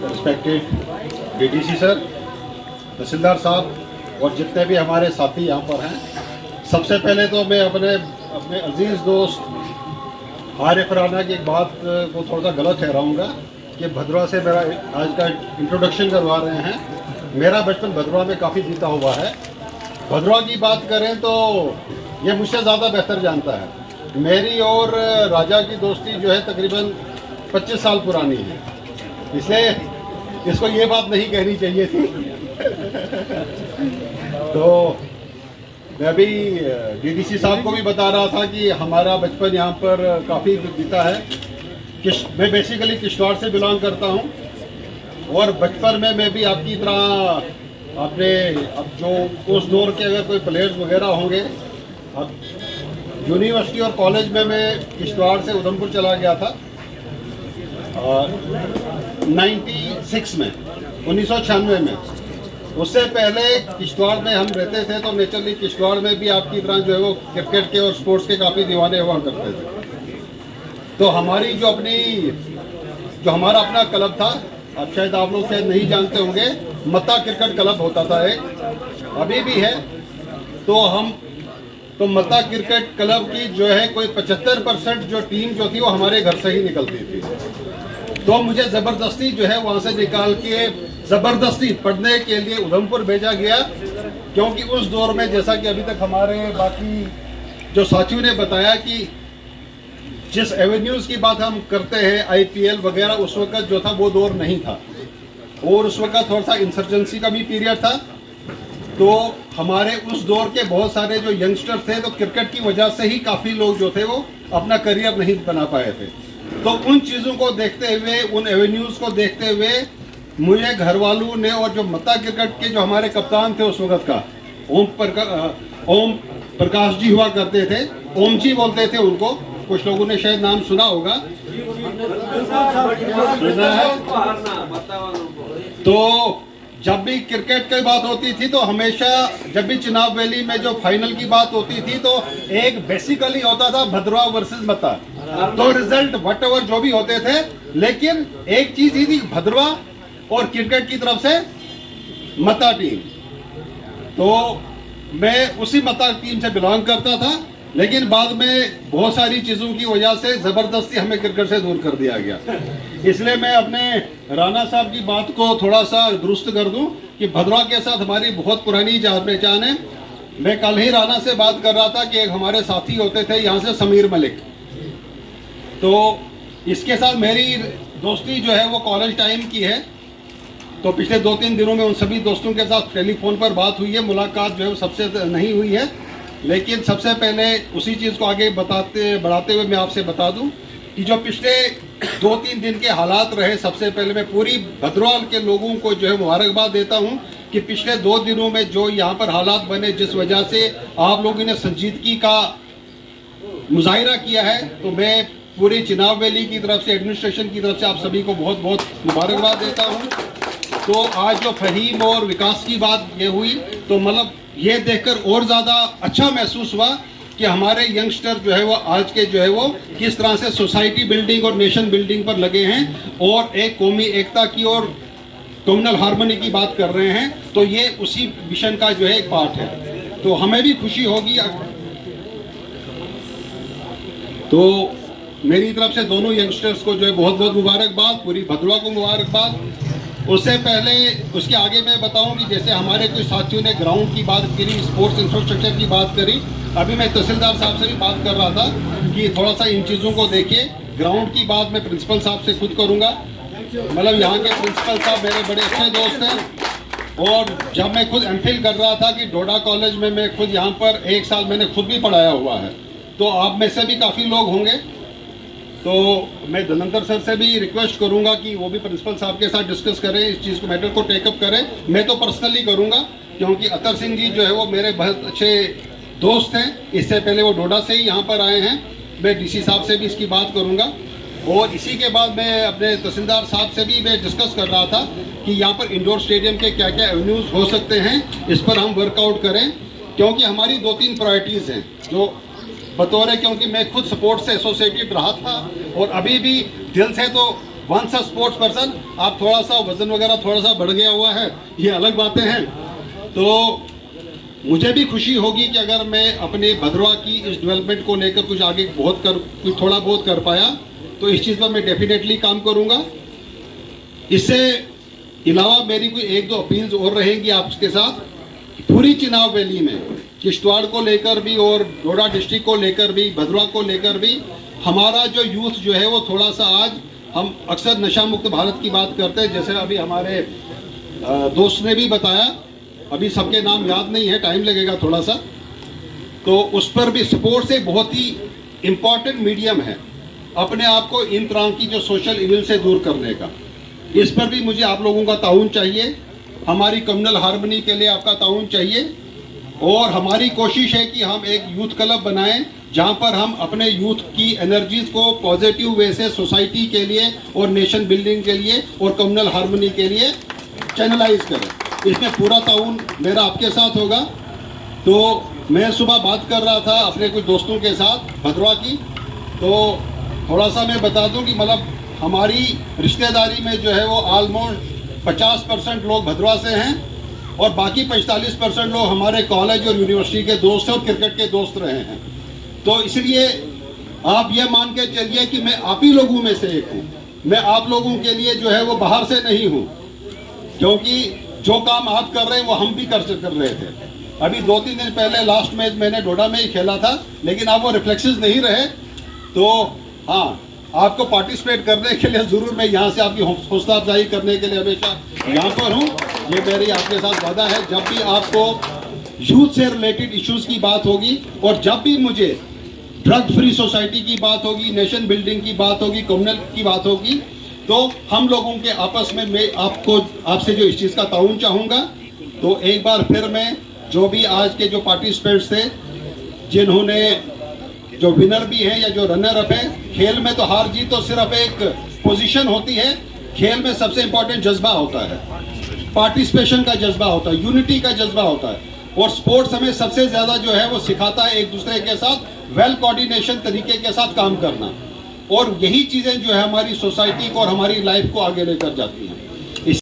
Respected DDC sir, तहसीलदार साहब और जितने भी हमारे साथी यहाँ पर हैं, सबसे पहले तो मैं अपने अजीज़ दोस्त आरिफ राना की एक बात को थोड़ा सा गलत ठहराऊँगा कि भद्रवा से मेरा आज का इंट्रोडक्शन करवा रहे हैं। मेरा बचपन भद्रवा में काफ़ी बीता हुआ है। भद्रवा की बात करें तो ये मुझसे ज़्यादा बेहतर जानता है। मेरी और राजा की दोस्ती जो है तकरीबन 25 साल पुरानी है, इसलिए इसको ये बात नहीं कहनी चाहिए थी। तो मैं भी डीडीसी साहब को भी बता रहा था कि हमारा बचपन यहाँ पर काफ़ी बीता है। मैं बेसिकली किश्तवाड़ से बिलोंग करता हूँ और बचपन में मैं भी आपकी तरह अपने अब जो उस दौर के अगर कोई प्लेयर्स वगैरह होंगे, अब यूनिवर्सिटी और कॉलेज में मैं किश्तवाड़ से उधमपुर चला गया था 96 में 1996 में। उससे पहले किश्तवाड़ में हम रहते थे तो नेचुरली किश्तवाड़ में भी आपकी तरह जो है वो क्रिकेट के और स्पोर्ट्स के काफ़ी दीवाने हुआ करते थे। तो हमारी जो हमारा अपना क्लब था, अब शायद आप लोग शायद नहीं जानते होंगे, मत्ता क्रिकेट क्लब होता था एक, अभी भी है। तो मत्ता क्रिकेट क्लब की जो है कोई 75% जो टीम जो थी वो हमारे घर से ही निकलती थी। तो मुझे ज़बरदस्ती जो है वहाँ से निकाल के ज़बरदस्ती पढ़ने के लिए उधमपुर भेजा गया, क्योंकि उस दौर में जैसा कि अभी तक हमारे बाकी जो साथियों ने बताया कि जिस एवेन्यूज़ की बात हम करते हैं आईपीएल वगैरह, उस वक्त जो था वो दौर नहीं था और उस वक्त थोड़ा सा इंसर्जेंसी का भी पीरियड था। तो हमारे उस दौर के बहुत सारे जो यंगस्टर्स थे तो क्रिकेट की वजह से ही काफ़ी लोग जो थे वो अपना करियर नहीं बना पाए थे। तो उन चीज़ों को देखते हुए, उन एवेन्यूज़ को देखते हुए मुझे घर वालों ने और जो मत्ता क्रिकेट के जो हमारे कप्तान थे उस वक्त का ओम प्रकाश जी हुआ करते थे, ओम जी बोलते थे उनको, कुछ लोगों ने शायद नाम सुना होगा, सुना है। तो जब भी क्रिकेट की बात होती थी तो हमेशा जब भी चिनाब वैली में जो फाइनल की बात होती थी तो एक बेसिकली होता था भद्रवा वर्सेस मत्ता। तो रिजल्ट वट एवर जो भी होते थे, लेकिन एक चीज ही थी, भद्रवा और क्रिकेट की तरफ से मत्ता टीम। तो मैं उसी मत्ता टीम से बिलोंग करता था, लेकिन बाद में बहुत सारी चीज़ों की वजह से ज़बरदस्ती हमें क्रिकेट से दूर कर दिया गया। इसलिए मैं अपने राणा साहब की बात को थोड़ा सा दुरुस्त कर दूं कि भद्रवा के साथ हमारी बहुत पुरानी जान पहचान है। मैं कल ही राणा से बात कर रहा था कि एक हमारे साथी होते थे यहाँ से, समीर मलिक, तो इसके साथ मेरी दोस्ती जो है वो कॉलेज टाइम की है। तो पिछले 2-3 दिनों में उन सभी दोस्तों के साथ टेलीफोन पर बात हुई है, मुलाकात जो है वो सबसे नहीं हुई है। लेकिन सबसे पहले उसी चीज़ को आगे बढ़ाते हुए मैं आपसे बता दूं कि जो पिछले 2-3 दिन के हालात रहे, सबसे पहले मैं पूरी भद्रवाल के लोगों को जो है मुबारकबाद देता हूं कि पिछले 2 दिनों में जो यहाँ पर हालात बने, जिस वजह से आप लोगों ने संजीदगी का मुजाहिरा किया है, तो मैं पूरी चिनाब वैली की तरफ से, एडमिनिस्ट्रेशन की तरफ से आप सभी को बहुत बहुत मुबारकबाद देता हूँ। तो आज जो फहीम और विकास की बात ये हुई, तो मतलब ये देखकर और ज़्यादा अच्छा महसूस हुआ कि हमारे यंगस्टर जो है वो आज के जो है वो किस तरह से सोसाइटी बिल्डिंग और नेशन बिल्डिंग पर लगे हैं और एक कौमी एकता की और कम्युनल हार्मनी की बात कर रहे हैं। तो ये उसी मिशन का जो है एक पार्ट है, तो हमें भी खुशी होगी। तो मेरी तरफ से दोनों यंगस्टर्स को जो है बहुत बहुत मुबारकबाद, पूरी भद्रवा को मुबारकबाद। उससे पहले उसके आगे मैं बताऊं कि जैसे हमारे कुछ साथियों ने ग्राउंड की बात करी, स्पोर्ट्स इंफ्रास्ट्रक्चर की बात करी, अभी मैं तहसीलदार साहब से भी बात कर रहा था कि थोड़ा सा इन चीज़ों को देखिए। ग्राउंड की बात मैं प्रिंसिपल साहब से खुद करूंगा, मतलब यहाँ के प्रिंसिपल साहब मेरे बड़े अच्छे दोस्त हैं। और जब मैं खुद एमफिल कर रहा था कि डोडा कॉलेज में मैं खुद यहाँ पर 1 साल मैंने खुद भी पढ़ाया हुआ है, तो आप में से भी काफ़ी लोग होंगे। तो मैं धनंतर सर से भी रिक्वेस्ट करूंगा कि वो भी प्रिंसिपल साहब के साथ डिस्कस करें, इस चीज़ को, मैटर को टेकअप करें। मैं तो पर्सनली करूंगा क्योंकि अतर सिंह जी जो है वो मेरे बहुत अच्छे दोस्त हैं, इससे पहले वो डोडा से ही यहाँ पर आए हैं। मैं डीसी साहब से भी इसकी बात करूँगा और इसी के बाद मैं अपने तहसीलदार साहब से भी मैं डिस्कस कर रहा था कि यहाँ पर इंडोर स्टेडियम के क्या क्या एवेन्यूज़ हो सकते हैं, इस पर हम वर्कआउट करें, क्योंकि हमारी 2-3 प्रायोरिटीज़ हैं जो बतौर है, क्योंकि मैं खुद स्पोर्ट्स से एसोसिएटेड रहा था और अभी भी दिल से तो वंस अ स्पोर्ट्स पर्सन, आप थोड़ा सा वजन वगैरह थोड़ा सा बढ़ गया हुआ है, ये अलग बातें हैं। तो मुझे भी खुशी होगी कि अगर मैं अपने भद्रवाह की इस डेवलपमेंट को लेकर कुछ आगे कुछ थोड़ा बहुत कर पाया, तो इस चीज़ पर मैं डेफिनेटली काम करूँगा। इससे अलावा मेरी कोई एक दो अपील्स और रहेंगी आपके साथ। पूरी चिनाब वैली में किश्तवाड़ को लेकर भी और डोडा डिस्ट्रिक्ट को लेकर भी, भद्रवाह को लेकर भी, हमारा जो यूथ जो है वो थोड़ा सा, आज हम अक्सर नशा मुक्त भारत की बात करते हैं, जैसे अभी हमारे दोस्त ने भी बताया, अभी सबके नाम याद नहीं है, टाइम लगेगा थोड़ा सा, तो उस पर भी स्पोर्ट्स एक बहुत ही इम्पॉर्टेंट मीडियम है अपने आप को इन तरह की जो सोशल इविल से दूर करने का। इस पर भी मुझे आप लोगों का ताउन चाहिए, हमारी कम्युनल हार्मनी के लिए आपका ताउन चाहिए। और हमारी कोशिश है कि हम एक यूथ क्लब बनाएं जहां पर हम अपने यूथ की एनर्जीज को पॉजिटिव वे से सोसाइटी के लिए और नेशन बिल्डिंग के लिए और कम्युनल हार्मनी के लिए चैनलाइज करें। इसमें पूरा ताउन मेरा आपके साथ होगा। तो मैं सुबह बात कर रहा था अपने कुछ दोस्तों के साथ भद्रवाह की, तो थोड़ा सा मैं बता दूं कि मतलब हमारी रिश्तेदारी में जो है वो ऑलमोस्ट 50% लोग भद्रवाह से हैं और बाकी 45% लोग हमारे कॉलेज और यूनिवर्सिटी के दोस्त हैं और क्रिकेट के दोस्त रहे हैं। तो इसलिए आप ये मान के चलिए कि मैं आप ही लोगों में से एक हूँ। मैं आप लोगों के लिए जो है वो बाहर से नहीं हूँ, क्योंकि जो काम आप कर रहे हैं वो हम भी कर रहे थे। अभी 2-3 दिन पहले लास्ट मैच मैंने डोडा में ही खेला था, लेकिन अब वो रिफ्लेक्सेस नहीं रहे। तो हाँ, आपको पार्टिसिपेट करने के लिए ज़रूर मैं यहाँ से आपकी हौसला अफजाई करने के लिए हमेशा यहाँ पर हूँ। ये मेरी आपके साथ वादा है। जब भी आपको यूथ से रिलेटेड इश्यूज़ की बात होगी और जब भी मुझे ड्रग फ्री सोसाइटी की बात होगी, नेशन बिल्डिंग की बात होगी, कम्युनल की बात होगी, तो हम लोगों के आपस में मैं आपसे जो इस चीज़ का ताउन चाहूँगा। तो एक बार फिर मैं जो भी आज के जो पार्टिसिपेंट्स थे, जिन्होंने जो विनर भी है या जो रनर अप है, खेल में तो हार जीत तो सिर्फ एक पोजीशन होती है। खेल में सबसे इंपॉर्टेंट जज्बा होता है, पार्टिसिपेशन का जज्बा होता है, यूनिटी का जज्बा होता है। और स्पोर्ट्स हमें सबसे ज़्यादा जो है वो सिखाता है एक दूसरे के साथ वेल कोऑर्डिनेशन तरीके के साथ काम करना। और यही चीज़ें जो है हमारी सोसाइटी को और हमारी लाइफ को आगे लेकर जाती हैं।